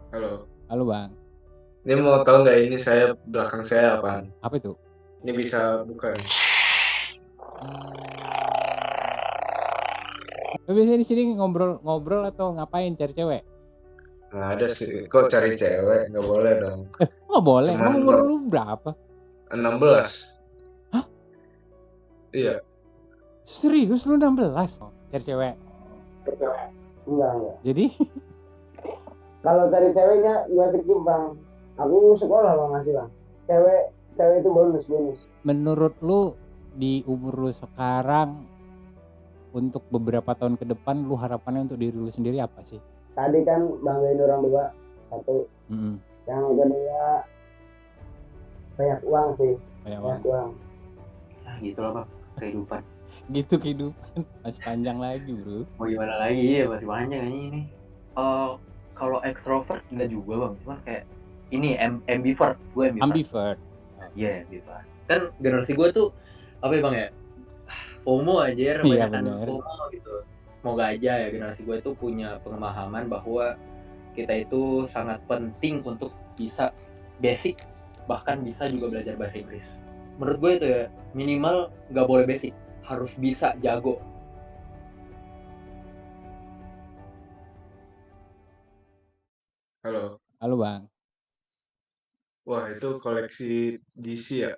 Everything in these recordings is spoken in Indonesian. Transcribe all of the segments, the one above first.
Halo. Halo Bang, Ini mau tahu nggak ini saya belakang saya apaan? apa itu? Ini bisa bukan? Hmm, Lo biasanya di sini ngobrol-ngobrol atau ngapain cari cewek? Nggak ada sih. Kok cari cewek? Nggak boleh dong. Nggak boleh, Cuman emang umur lu berapa? 16. Hah? Iya. Serius lu 16? Oh, cari cewek. Enggak. Jadi, Kalau cari ceweknya gak skip bang. Aku sekolah bang masih bang. Cewek itu bonus. menurut lu di umur lu sekarang untuk beberapa tahun ke depan lu harapannya untuk diri lu sendiri apa sih? Tadi kan banggain orang dua. Satu. Mm-mm, Yang kedua banyak uang sih. banyak Banyak banget. uang. Nah gitu lah bang, kehidupan. Gitu kehidupan masih panjang lagi bro. Mau gimana lagi ya, masih panjang ini. Kalau ekstrovert enggak juga bang, cuman kayak ini ambivert, gue ambivert. Ambivert. Iya, ambivert. Kan generasi gue tuh apa ya bang ya, FOMO aja, Iya kebanyakan bener. FOMO gitu. Semoga aja ya generasi gue itu punya pemahaman bahwa kita itu sangat penting untuk bisa basic, bahkan bisa juga belajar bahasa Inggris. Menurut gue itu ya, minimal nggak boleh basic, harus bisa jago. Halo. Halo Bang. Wah, itu koleksi DC ya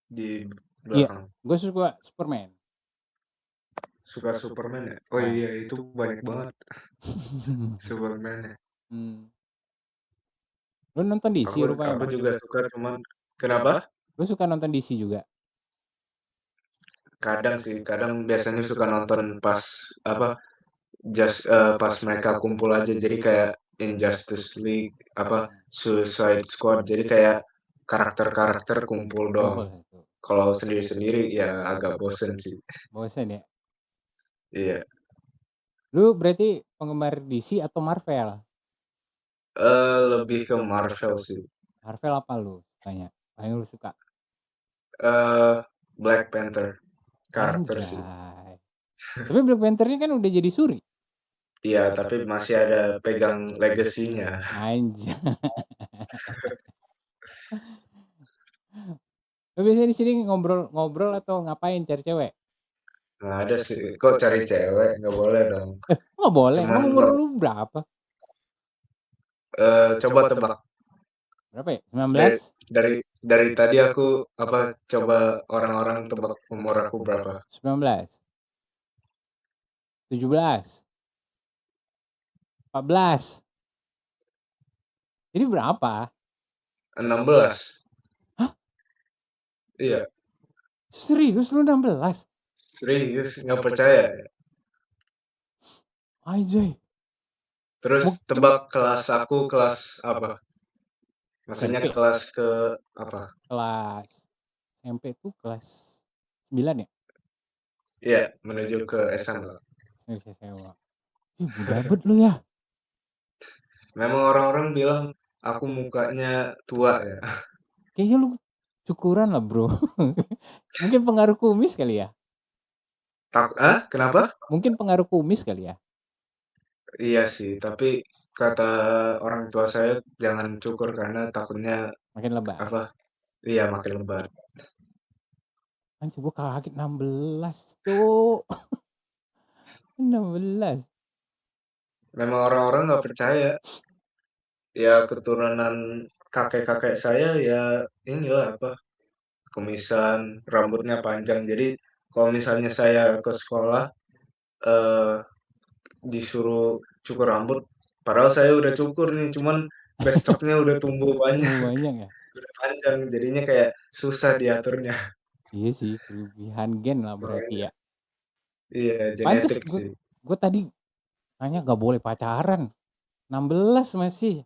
di Iya, belakang. gue suka Superman. Suka Superman ya? Oh Ah. iya, itu banyak banget Superman ya. Hmm. Lu nonton DC rupanya Aku Bang? juga suka, cuman kenapa? Lu suka nonton DC juga? Kadang sih, kadang biasanya suka nonton pas apa pas mereka kumpul aja, jadi kayak Injustice League, apa Suicide Squad, jadi kayak karakter-karakter kumpul doang. Kumpul itu. Kalau sendiri-sendiri ya agak bosen sih. Bosen ya? Iya. Lu berarti penggemar DC atau Marvel? Lebih ke Marvel sih. Marvel apa lu sukanya? Paling lu suka? eh Black Panther karakter sih. Anjay. Tapi Black Panther ini kan udah jadi suri. Iya, tapi masih ada pegang legasinya. Anjay. Lu biasanya di sini ngobrol-ngobrol atau ngapain cari cewek? Nggak ada sih. Kok cari cewek? Nggak boleh dong. Nggak boleh, Cuman emang umur lu berapa? coba tebak. Berapa ya? Dari 19? dari tadi aku apa coba orang-orang tebak umur aku berapa? 19? 17? 14? Jadi berapa? 16. Hah? Iya, Serius lu 16? serius nggak percaya ya? Anjay. Terus tebak kelas aku kelas apa? Maksudnya SMP. kelas ke apa? Kelas SMP tuh kelas 9 ya? Iya, menuju ke SMA. Indonesia sewa. Ih, muda banget lu ya. Memang orang-orang bilang aku mukanya tua ya. Kayaknya lu cukuran lah bro. Mungkin pengaruh kumis kali ya? Kenapa? Mungkin pengaruh kumis kali ya? Iya sih, tapi kata orang tua saya jangan cukur karena takutnya Makin lebar. apa? Iya, makin lebar. Anjir gue kaget 16 tuh. 16. Memang orang-orang nggak percaya. Ya keturunan kakek-kakek saya ya inilah apa? Kumisan, rambutnya panjang. Jadi kalau misalnya saya ke sekolah eh disuruh cukur rambut, padahal saya udah cukur nih, cuman besoknya udah tumbuh banyak, Banyak ya? udah panjang, jadinya kayak susah diaturnya. Iya sih, kelebihan gen lah berarti ya. Iya, Pantes genetik sih. gue tadi nanya gak boleh pacaran. 16 masih.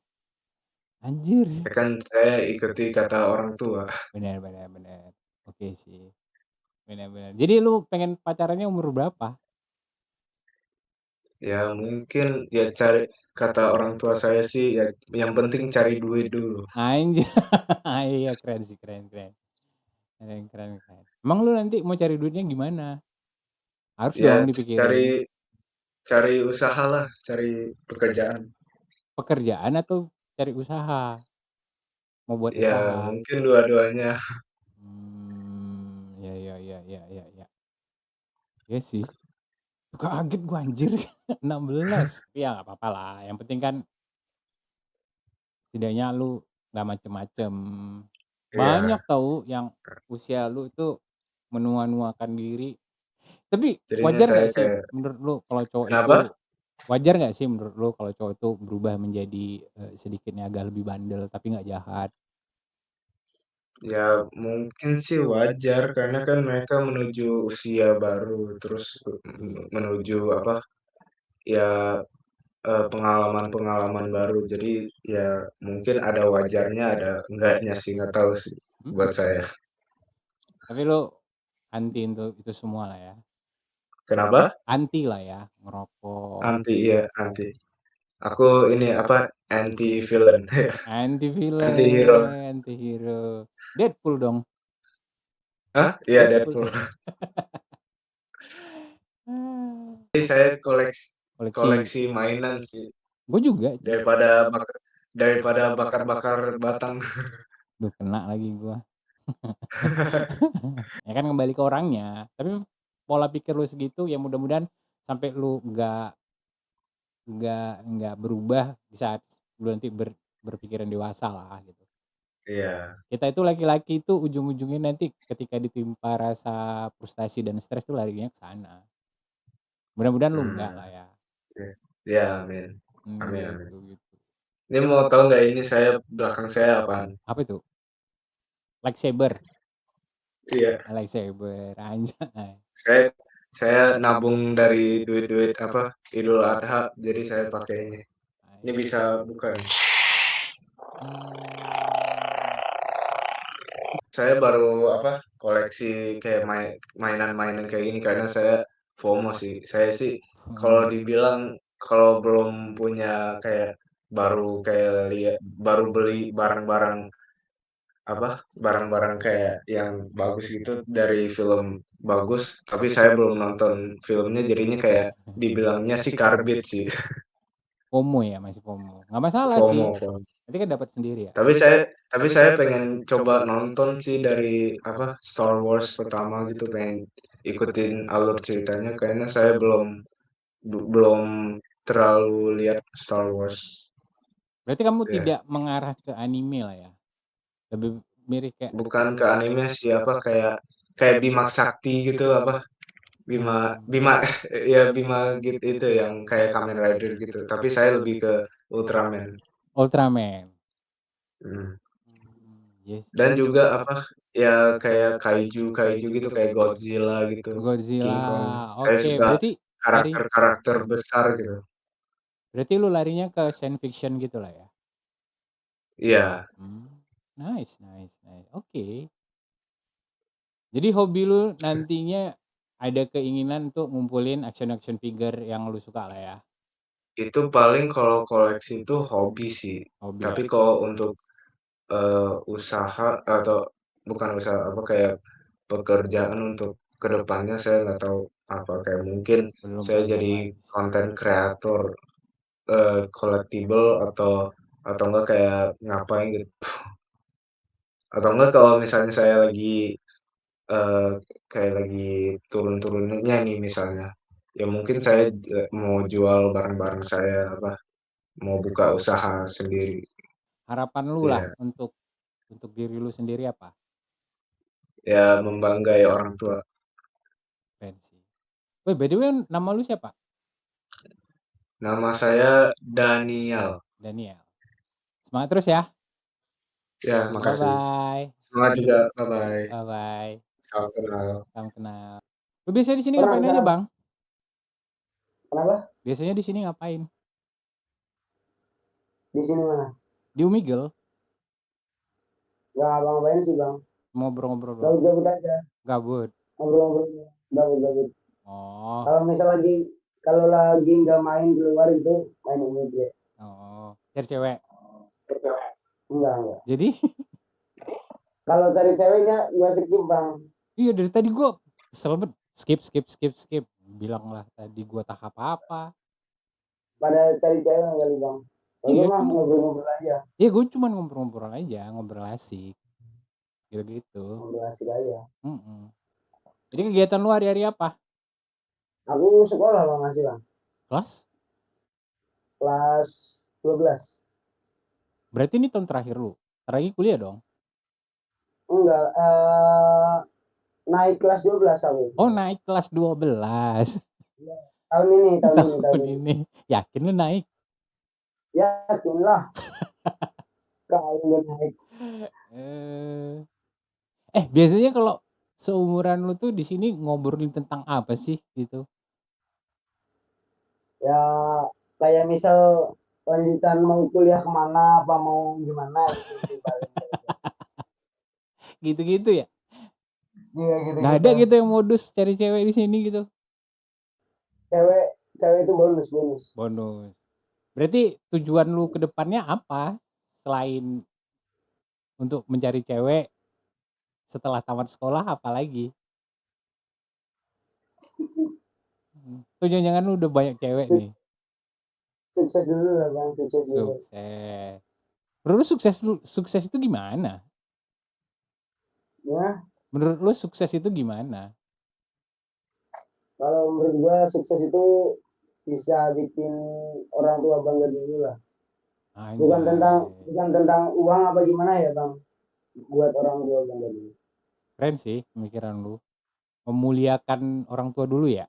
Anjir. Ya kan saya ikuti kata orang tua. Benar. Oke sih. Benar. Jadi lu pengen pacarannya umur berapa? Ya mungkin ya cari kata orang tua saya sih ya yang penting cari duit dulu. Anjir. Iya keren sih, keren. Emang lu nanti mau cari duitnya gimana? Harus Ya dong dipikirin. cari cari usaha lah, cari pekerjaan. pekerjaan atau cari usaha? Mau buat Ya usaha? mungkin dua-duanya. Ya. Iya sih. Kaget gua anjir 16. Ya nggak apa-apa lah. Yang penting kan setidaknya lu nggak macem-macem. Banyak Iya, tahu yang usia lu itu menua-nuakan diri. Tapi jadinya wajar saya nggak sih kayak menurut lu kalau cowok itu kenapa? wajar nggak sih menurut lu kalau cowok itu berubah menjadi sedikitnya agak lebih bandel tapi nggak jahat? Ya mungkin sih wajar karena kan mereka menuju usia baru, terus menuju apa, ya, pengalaman-pengalaman baru. Jadi ya mungkin ada wajarnya, ada enggaknya sih, nggak tahu sih buat saya. Tapi lu anti untuk itu semua lah ya. Kenapa? Anti lah ya ngerokok. Anti, iya, anti. Aku ini apa, anti villain, Anti anti-hero. villain, anti hero. Deadpool dong. Hah? Iya, Deadpool. Deadpool. Jadi saya Koleksi. koleksi mainan sih Gue juga. daripada bakar-bakar batang. Duh kena lagi gue. Ya kan kembali ke orangnya. Tapi pola pikir lu segitu ya mudah-mudahan sampai lu nggak berubah di saat lu nanti berpikiran dewasa lah gitu. Iya. Kita itu laki-laki itu ujung-ujungnya nanti ketika ditimpa rasa frustasi dan stres tuh larinya ke sana. Mudah-mudahan lu enggak lah ya. Iya. Iya, amin. Amin, amin. Gitu. Ini mau tahu nggak ini saya belakang saya apaan? Apa itu? Lightsaber. Iya. Lightsaber anjay. Saya nabung dari duit-duit apa Idul Adha, jadi saya pakai ini. Ini bisa bukan? Saya baru apa koleksi kayak mainan-mainan kayak gini karena saya FOMO sih. Saya sih kalau dibilang kalau belum punya kayak baru beli barang-barang apa barang-barang kayak yang bagus gitu dari film bagus, tapi saya belum nonton filmnya jadinya kayak dibilangnya sih karbit sih. FOMO ya, masih FOMO. Nggak masalah sih. FOMO, FOMO. Nanti kan dapat sendiri ya. Tapi saya pengen coba nonton sih dari apa Star Wars pertama gitu, pengen ikutin alur ceritanya kayaknya saya belum terlalu lihat Star Wars. Berarti kamu Ya. tidak mengarah ke anime lah ya. Lebih mirip kayak Bukan ke anime sih apa kayak Bima Sakti gitu apa Bima ya Bima gitu itu yang kayak Kamen Rider gitu. Tapi saya lebih ke Ultraman. Ultraman. Hmm. Yes. Dan juga apa ya kayak kaiju gitu kayak Godzilla gitu, Godzilla. King Kong. Saya Oke, suka berarti karakter-karakter besar gitu. berarti lu larinya ke science fiction gitu lah ya. Iya. Nice. Oke. Jadi hobi lu nantinya ada keinginan untuk ngumpulin action figure yang lu suka lah ya. Itu paling kalau koleksi itu hobi sih. Hobi Tapi ya. kalau untuk usaha atau bukan usaha apa kayak pekerjaan untuk kedepannya saya nggak tahu apa kayak mungkin Belum saya ada jadi lagi. content creator collectible atau enggak kayak ngapain gitu. Atau enggak kalau misalnya saya lagi kayak lagi turun-turunnya nih misalnya, ya mungkin saya mau jual barang-barang saya apa mau buka usaha sendiri. Harapan lu lah Ya, untuk diri lu sendiri apa? ya membanggai orang tua. Keren sih. Weh, by the way nama lu siapa? Nama saya Daniel. Daniel. Semangat terus ya. Ya, makasih. Bye-bye. Semangat juga. Bye-bye. Bye-bye. Salam kenal. Salam kenal. Lu biasanya di sini Pernah ngapain aja, sana. Bang? Kenapa? Biasanya di sini ngapain? Di sini mana? Di Umigel. Gak ngapa-ngapain sih bang. Ngobrol-ngobrol doang. Gabut-gabut aja. Gabut. Ngobrol-ngobrol. Gabut-gabut. Oh. Kalau lagi nggak main keluar itu main Umigel. Oh. Cari cewek. Enggak. Jadi Kalau cari ceweknya gua skip bang. iya dari tadi gua kesel banget. Skip. Bilang lah tadi gua tak apa-apa. Pada cari cewek kali bang. Kalau Iya, gue mah cuma ngobrol-ngobrol aja, ya gue cuma ngobrol-ngobrol aja, ngobrol asik. Gitu-gitu. ngobrol asik aja. Mm-mm. Jadi kegiatan lu hari-hari apa? Aku sekolah bang masih bang, Kelas? kelas 12. Berarti ini tahun terakhir lu. Terakhir kuliah dong? Enggak, naik kelas 12 aku. Oh, naik kelas 12. Tahun ini, tahun ini, tahun Tahun ini. ini. Yakin lu naik? Yakin lah, kalau udah naik. Biasanya kalau seumuran lu tuh di sini ngobrolin tentang apa sih gitu? Ya kayak misal lanjutan mau kuliah kemana, apa mau gimana gitu sih paling. Gitu-gitu ya? Iya Nggak ada gitu-gitu. gitu yang modus cari cewek di sini gitu? Cewek, cewek itu bonus, bonus. Bonus. Berarti tujuan lu ke depannya apa? Selain untuk mencari cewek setelah tamat sekolah apalagi? Tuh jangan-jangan lu udah banyak cewek nih. Sukses dulu lah bang, sukses dulu. Sukses. Menurut lu sukses itu gimana? Ya, Menurut lu sukses itu gimana? kalau menurut gua sukses itu bisa bikin orang tua bangga dulu lah. Bukan tentang Anjay. bukan tentang uang apa gimana ya bang, buat orang tua bangga dulu. Keren sih pemikiran lu. Memuliakan orang tua dulu ya?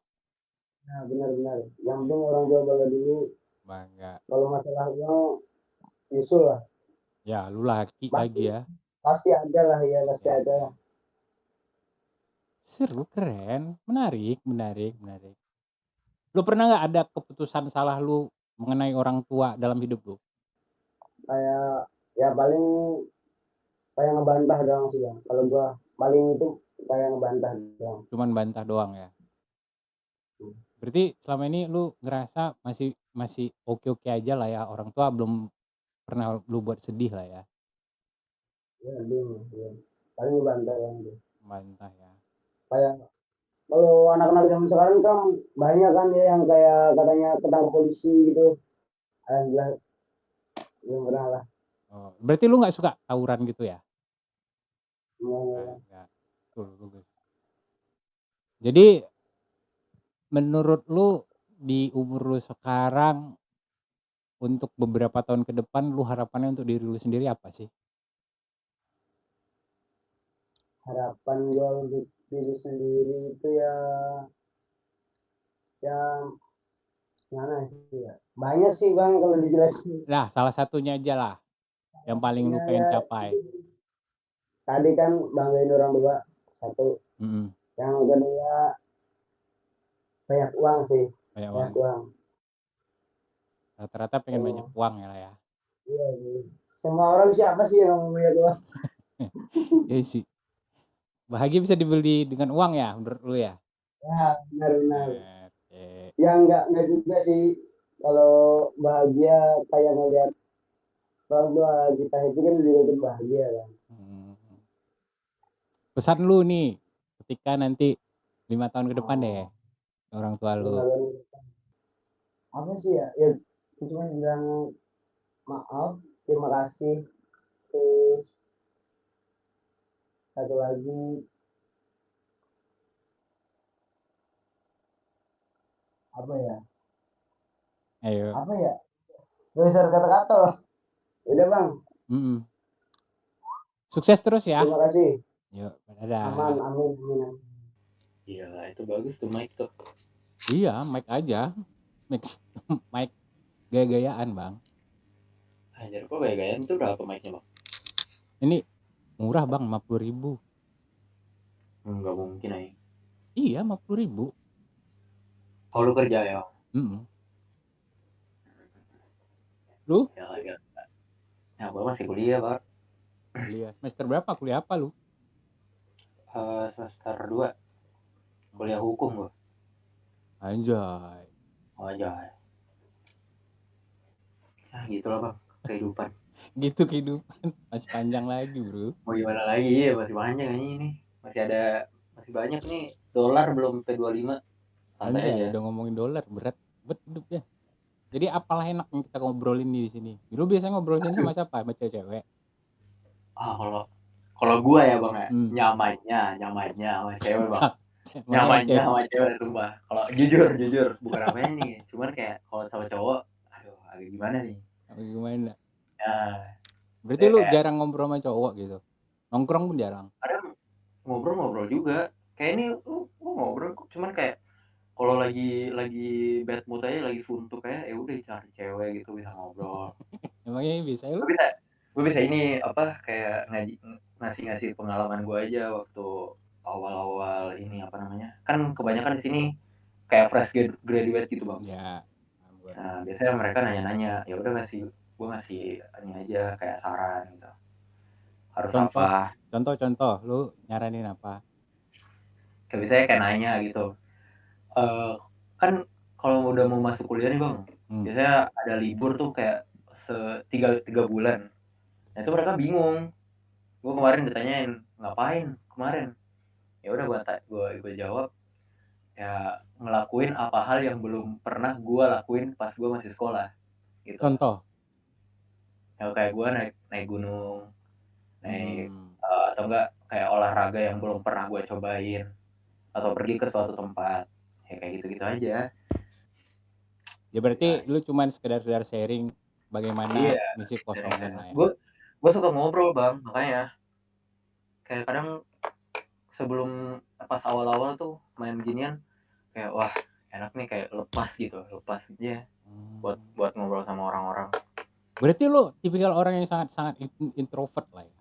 Nah benar-benar, yang penting orang tua bangga dulu. Bangga. Kalau masalah uang, nyusul lah. Ya lu laki lagi ya. Pasti ada lah ya, pasti Ya, ada ya. lah. Seru, keren, menarik. Lu pernah nggak ada keputusan salah lu mengenai orang tua dalam hidup lu? Kayak ya paling kayak ngebantah doang sih bang. Kalau gua paling itu kayak ngebantah doang. Cuman bantah doang ya. Berarti selama ini lu ngerasa masih oke-oke aja lah ya, orang tua belum pernah lu buat sedih lah ya. Ya, ya. Paling ngebantah doang tuh. Bantah ya. Kayak kalau anak-anak zaman sekarang kan banyak kan ya yang kayak katanya ketangkap polisi gitu. Alhamdulillah belum pernah lah. Oh, berarti lu nggak suka tawuran gitu ya? Semuanya. Enggak. Tuh, bagus. Jadi menurut lu di umur lu sekarang untuk beberapa tahun ke depan lu harapannya untuk diri lu sendiri apa sih? Harapan gua untuk diri sendiri itu ya gimana sih ya? Banyak sih bang kalau dijelasin. Nah, salah satunya aja lah yang paling lu pengen Ya, capai. tadi kan banggain orang tua satu. Mm-mm. Yang kedua banyak uang sih. Banyak Banyak uang. uang. Rata-rata pengen banyak uang ya lah ya. Iya, iya. Semua orang siapa sih yang mau banyak uang? Ya sih. Bahagia bisa dibeli dengan uang ya menurut lu ya? Ya benar-benar. Oke. Ya enggak juga sih. Kalau bahagia kayak ngeliat orang tua kita itu kan juga ikut bahagia kan. Pesan lu nih ketika nanti 5 tahun ke depan deh orang tua lu. Apa sih ya? Ya cuma bilang maaf, terima kasih. Terus satu lagi apa ya? Ayo. Apa ya? Gak bisa kata-kata. Udah bang. Sukses terus ya. Terima kasih. Yuk, dadah. Aman, amin, amin. Iya, itu bagus tuh mic tuh. Iya, mic aja. Mic gaya-gayaan bang. Anjir, kok gaya-gayaan itu berapa mic-nya bang? Ini murah bang, 50.000. Enggak mungkin aja. Iya, 50.000. Oh lu kerja ya? Lu? Ya. Ya gue masih kuliah bang. Kuliah semester berapa? Kuliah apa lu? Semester 2. Kuliah hukum gue. Anjay. Nah gitu lah bang, kehidupan. Gitu kehidupan. Masih panjang lagi bro. Mau gimana lagi ya, masih panjang ini. Masih banyak nih. Dolar belum sampai 25. Santai Anjay, aja. udah ngomongin dolar, berat hidup ya. Jadi apalah enak yang kita ngobrolin di sini? Lu biasanya ngobrol sini sama siapa? Sama cewek-cewek? Kalau gua ya bang ya, Hmm. nyamannya sama cewek bang. Makanya sama Nyamannya cewek. sama cewek sumpah. Kalau jujur bukan apa nih, cuman kayak kalau sama cowok, aduh agak gimana nih. Apa gimana? Ya, Berarti ya lu kayak jarang ngobrol sama cowok gitu? Nongkrong pun jarang? kadang ngobrol juga. Kayak ini lu ngobrol, cuman kayak kalau lagi bad mood aja, lagi suntuk kayak ya udah cari cewek gitu bisa ngobrol. Emangnya bisa lu? Gue bisa ini apa kayak ngasih pengalaman gue aja waktu awal-awal ini apa namanya, kan kebanyakan di sini kayak fresh graduate gitu bang. Ya. Nah biasanya mereka nanya-nanya, ya udah gue ngasih ini aja kayak saran gitu, harus Contoh, apa. contoh, lu nyaranin apa? Kayak biasanya kayak nanya gitu. Kan kalau udah mau masuk kuliah nih bang, biasanya ada libur tuh kayak tiga bulan. Nah itu mereka bingung. Gue kemarin ditanyain ngapain kemarin, ya udah gue jawab ya ngelakuin apa hal yang belum pernah gue lakuin pas gue masih sekolah gitu. Contoh? Ya kayak gue naik gunung, atau enggak kayak olahraga yang belum pernah gue cobain, atau pergi ke suatu tempat ya kayak gitu aja. Ya berarti lu cuman sekedar sharing bagaimana ngisi kosongan lah ya. Gue suka ngobrol bang, makanya kayak kadang sebelum pas awal-awal tuh main ginian kayak wah enak nih, kayak lepas aja buat ngobrol sama orang-orang. Berarti lu tipikal orang yang sangat introvert lah ya?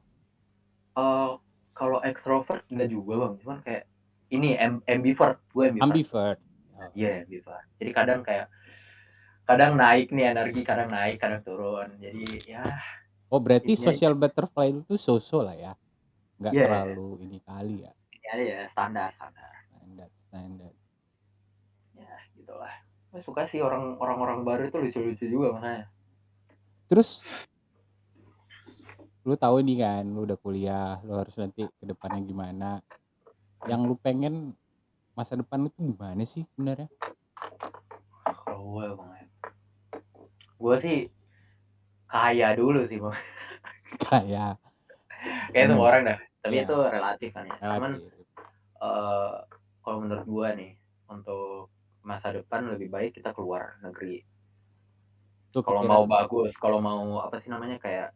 Kalau extrovert enggak juga bang, cuman kayak ini ambivert. Gue Ambivert. Iya, ambivert. Jadi kadang naik nih energi, kadang naik kadang turun, jadi ya. Oh berarti social butterfly itu so-so lah ya, nggak terlalu ini kali ya? Ya standar ya gitulah. Gue suka sih orang baru itu lucu-lucu juga makanya. Terus lu tahu nih kan, lu udah kuliah, lu harus nanti ke depannya gimana, yang lu pengen masa depan lu tuh gimana sih sebenarnya? Kalau gue sih kaya dulu sih bang. Kayak semua orang dah, tapi itu relatif kan ya. Cuman kalau menurut gue nih, untuk masa depan lebih baik kita keluar negeri. Kalau mau bagus, kalau mau apa sih namanya kayak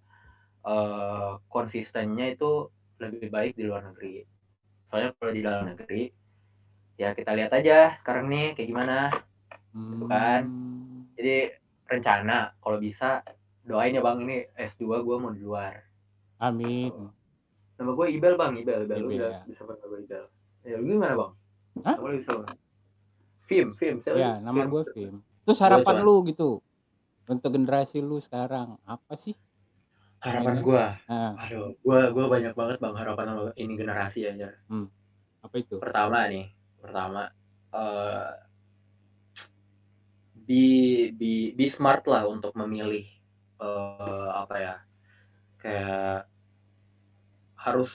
konsistennya itu lebih baik di luar negeri. Soalnya kalau di dalam negeri ya kita lihat aja sekarang nih kayak gimana gitu kan. Jadi rencana kalau bisa doain ya bang, ini S2 gue mau di luar. Amin. Nama gue Ibel bang, Ibel lu udah bisa panggil gue Ibel. Ya lu gimana bang? Hah? Nama lu bisa bang? Film. Ya nama gue Film. Terus harapan lu gitu untuk generasi lu sekarang apa sih? Harapan gue, aduh, gue banyak banget bang harapan sama ini generasi aja. Apa itu? Pertama, be smart lah untuk memilih apa ya, kayak harus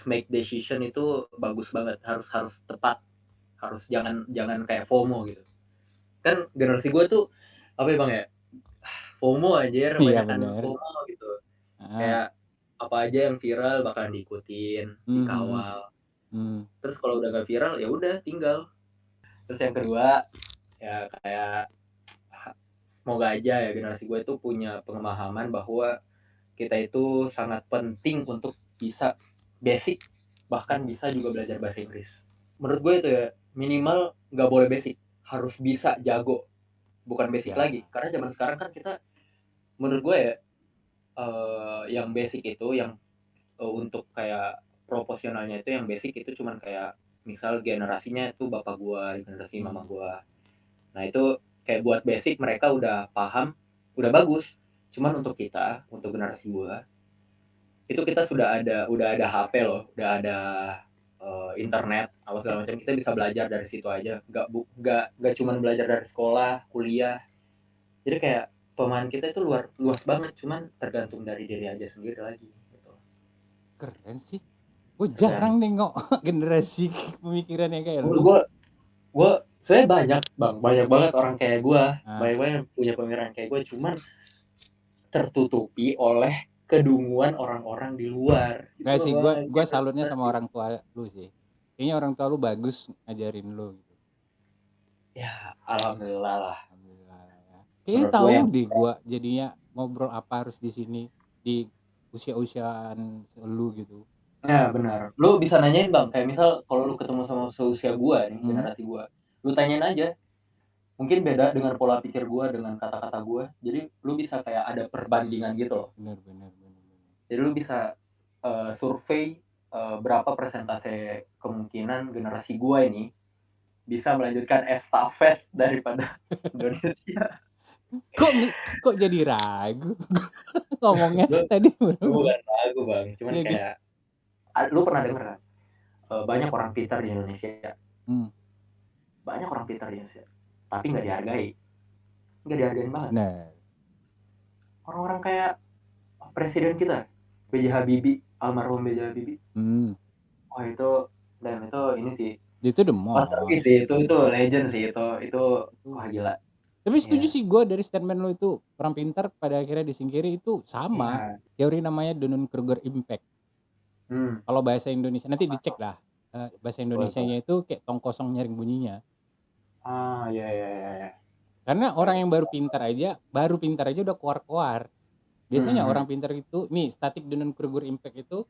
make decision itu bagus banget, harus tepat, harus jangan kayak FOMO gitu. Kan generasi gue tuh apa ya bang ya, FOMO aja, kebanyakan FOMO gitu. Kayak apa aja yang viral bakalan diikutin, dikawal. Terus kalau udah gak viral ya udah tinggal. Terus yang kedua ya kayak semoga aja ya generasi gue itu punya pemahaman bahwa kita itu sangat penting untuk bisa basic, bahkan bisa juga belajar bahasa Inggris. Menurut gue itu ya minimal nggak boleh basic, harus bisa jago, bukan basic lagi. Karena zaman sekarang kan kita, menurut gue ya, yang basic itu yang untuk kayak proporsionalnya itu yang basic itu cuman kayak misal generasinya itu bapak gue, generasi mama gue. Nah itu kayak buat basic mereka udah paham, udah bagus. Cuman untuk kita, untuk generasi gue, itu kita udah ada HP loh, udah ada internet, apa segala macam, kita bisa belajar dari situ aja. Nggak cuman belajar dari sekolah, kuliah. Jadi kayak pemahaman kita itu luas banget, cuman tergantung dari diri aja sendiri lagi. Gitu. Keren sih. Gue jarang nengok generasi pemikirannya kayak lu. Gue Sebenarnya banyak bang, banyak banget orang kayak gue, Ah. banyak banget yang punya pemikiran kayak gue, cuman tertutupi oleh kedunguan orang-orang di luar. Enggak Itu sih, loh bang. gue salutnya sama orang tua lu sih. Kayaknya orang tua lu bagus ngajarin lu gitu. Ya alhamdulillah lah. Alhamdulillah ya. Kayaknya Menurut gue tahu yang deh gue jadinya ngobrol apa harus di sini di usia-usiaan lu gitu. ya benar. Lu bisa nanyain bang, kayak misal kalau lu ketemu sama seusia gue nih, generasi gue, lu tanyain aja. Mungkin beda dengan pola pikir gue, dengan kata-kata gue. Jadi lu bisa kayak ada perbandingan gitu loh. Benar. Jadi lu bisa survei berapa persentase kemungkinan generasi gue ini bisa melanjutkan estafet daripada Indonesia. Kok jadi ragu ngomongnya Lu tadi bukan ragu bang, cuman Iya, kayak lu pernah denger kan? Banyak orang pintar di Indonesia. Banyak orang pintar di Indonesia, tapi nggak dihargai. Nggak dihargain banget. Nah, Orang-orang kayak presiden kita, B.J. Habibie, almarhum B.J. Habibie. Oh itu, dan itu ini sih. itu demo. Itu legend sih itu wah gila. Tapi setuju sih gue dari statement lo itu, orang pintar pada akhirnya disingkiri itu sama. Teori namanya Dunning-Kruger impact. Kalau bahasa Indonesia nanti dicek lah. Bahasa Indonesianya itu kayak tong kosong nyaring bunyinya. Iya. Karena orang yang baru pintar aja udah keluar. Biasanya orang pintar itu, nih statik Dunning-Kruger impact itu,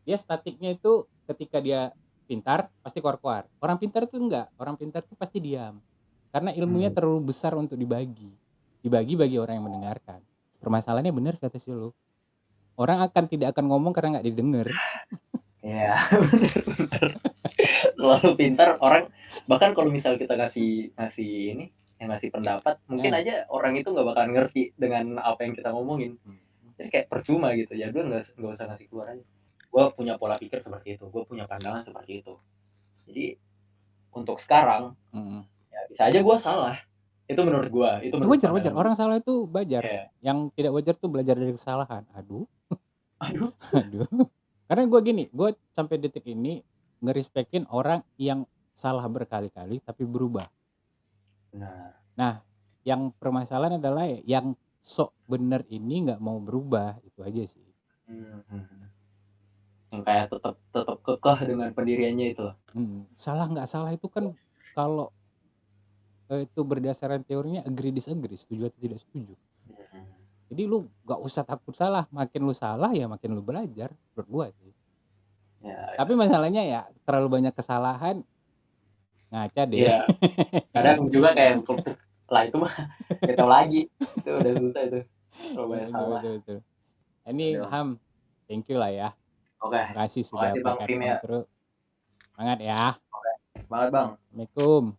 dia statiknya itu ketika dia pintar pasti keluar. Orang pintar itu enggak, orang pintar itu pasti diam. Karena ilmunya terlalu besar untuk dibagi bagi orang yang mendengarkan. Permasalahannya benar kata si lu. Orang tidak akan ngomong karena nggak didengar. Iya, benar. Terlalu pintar orang, bahkan kalau misal kita ngasih ini, yang ngasih pendapat, mungkin aja orang itu nggak bakal ngerti dengan apa yang kita ngomongin. Jadi kayak percuma gitu. Ya gue nggak usah ngasih keluar aja. Gue punya pola pikir seperti itu, gue punya pandangan seperti itu. Jadi untuk sekarang, ya bisa aja gue salah. Itu menurut gue. Itu wajar. Orang salah itu wajar. Yang tidak wajar tuh belajar dari kesalahan. Aduh. Karena gue gini, gue sampai detik ini ngerespekin orang yang salah berkali-kali tapi berubah. Nah, yang permasalahan adalah yang sok bener ini nggak mau berubah, itu aja sih. Yang kayak tetap kekeh dengan pendiriannya itu. Salah nggak salah itu kan kalau itu berdasarkan teorinya agree disagree, setuju atau tidak setuju. Jadi lu nggak usah takut salah, makin lu salah ya makin lu belajar, menurut gua sih. Ya. Tapi masalahnya ya terlalu banyak kesalahan, ngaca deh. Iya. Kadang juga kayak lah itu mah kita lagi, itu udah susah itu. Kalau banyak salah. Betul. Ini Ham, thank you lah ya. Oke. Terima kasih sudah pakai intro. Semangat ya. Oke. Semangat bang. Assalamualaikum.